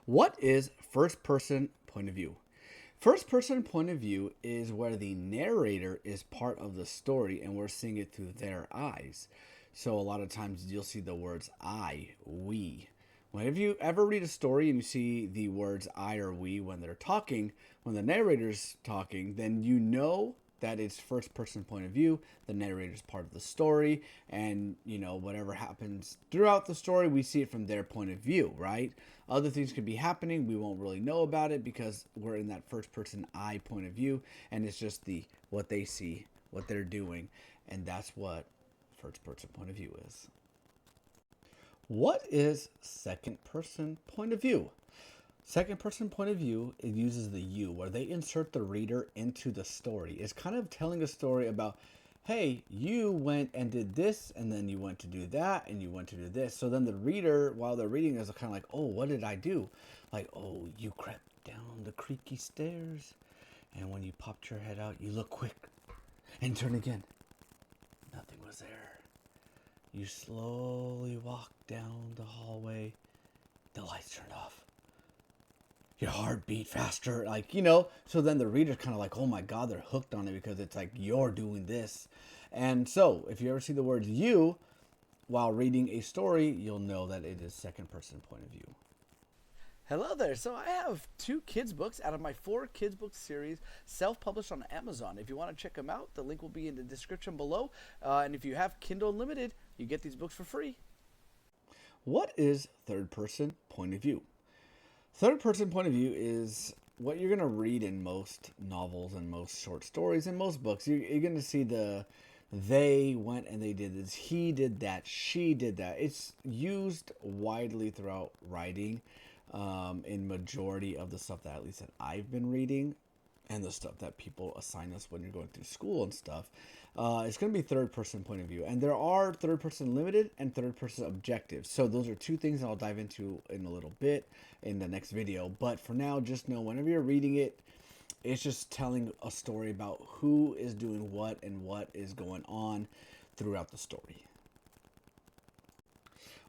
What is first person point of view? First person point of view is where the narrator is part of the story and we're seeing it through their eyes. So a lot of times you'll see the words I, we. Whenever you ever read a story and you see the words I or we when they're talking, when the narrator's talking, then you know that it's first person point of view. The narrator's part of the story, and whatever happens throughout the story, we see it from their point of view, right? Other things could be happening, we won't really know about it because we're in that first person I point of view, and it's just the what they see, what they're doing, and that's what first person point of view is. What is second person point of view? Second person point of view, it uses the you, where they insert the reader into the story. It's kind of telling a story about, hey, you went and did this, and then you went to do that, and you went to do this. So then the reader, while they're reading, is kind of like, oh, what did I do? Like, oh, you crept down the creaky stairs, and when you popped your head out, you look quick and turn again. Nothing was there. You slowly walked down the hallway. The lights turned off. Your heart beat faster, so then the reader's kind of like, oh my god, they're hooked on it because it's like you're doing this. And so if you ever see the words you while reading a story, you'll know that it is second person point of view. Hello there. So I have two kids books out of my 4 kids book series, self-published on Amazon. If you want to check them out, the link will be in the description below. And if you have Kindle Unlimited, you get these books for free. What is third person point of view? Third person point of view is what you're going to read in most novels and most short stories and most books. You're going to see the they went and they did this, he did that, she did that. It's used widely throughout writing, in majority of the stuff that at least that I've been reading and the stuff that people assign us when you're going through school and stuff. It's going to be third person point of view. And there are third person limited and third person objective. So those are two things I'll dive into in a little bit in the next video. But for now, just know whenever you're reading it, it's just telling a story about who is doing what and what is going on throughout the story.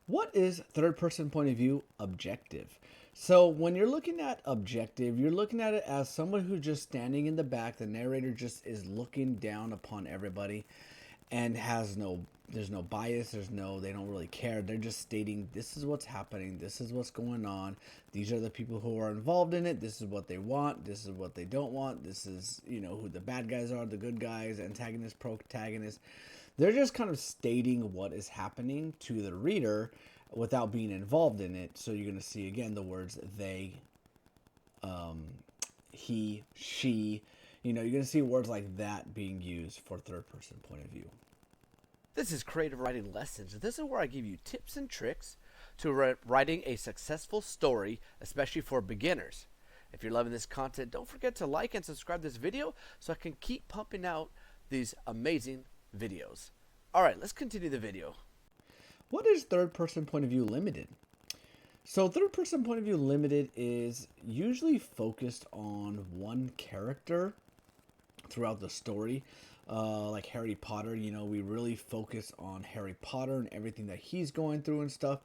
What is third person point of view objective? So when you're looking at objective, you're looking at it as someone who's just standing in the back. The narrator just is looking down upon everybody and there's no bias. They don't really care. They're just stating, this is what's happening. This is what's going on. These are the people who are involved in it. This is what they want. This is what they don't want. This is, who the bad guys are, the good guys, antagonist, protagonist. They're just kind of stating what is happening to the reader without being involved in it. So you're going to see again the words they, he, she. You're going to see words like that being used for third person point of view. This is Creative Writing Lessons. This is where I give you tips and tricks to writing a successful story, especially for beginners. If you're loving this content, don't forget to like and subscribe this video so I can keep pumping out these amazing videos. All right, let's continue the video. What is third person point of view limited? So third person point of view limited is usually focused on one character throughout the story. Like Harry Potter, we really focus on Harry Potter and everything that he's going through and stuff.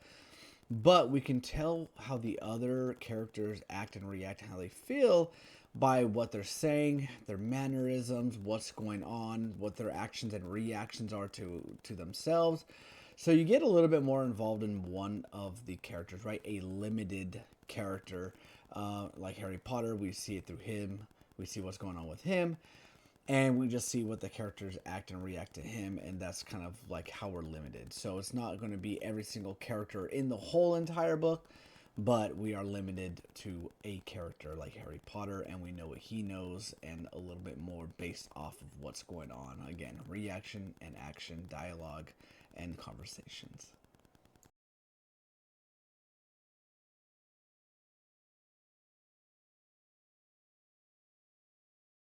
But we can tell how the other characters act and react and how they feel by what they're saying, their mannerisms, what's going on, what their actions and reactions are to themselves. So you get a little bit more involved in one of the characters, right? A limited character, like Harry Potter, we see it through him. We see what's going on with him. And we just see what the characters act and react to him, and that's kind of like how we're limited. So it's not going to be every single character in the whole entire book, but we are limited to a character like Harry Potter, and we know what he knows and a little bit more based off of what's going on. Again, reaction and action, dialogue, and conversations.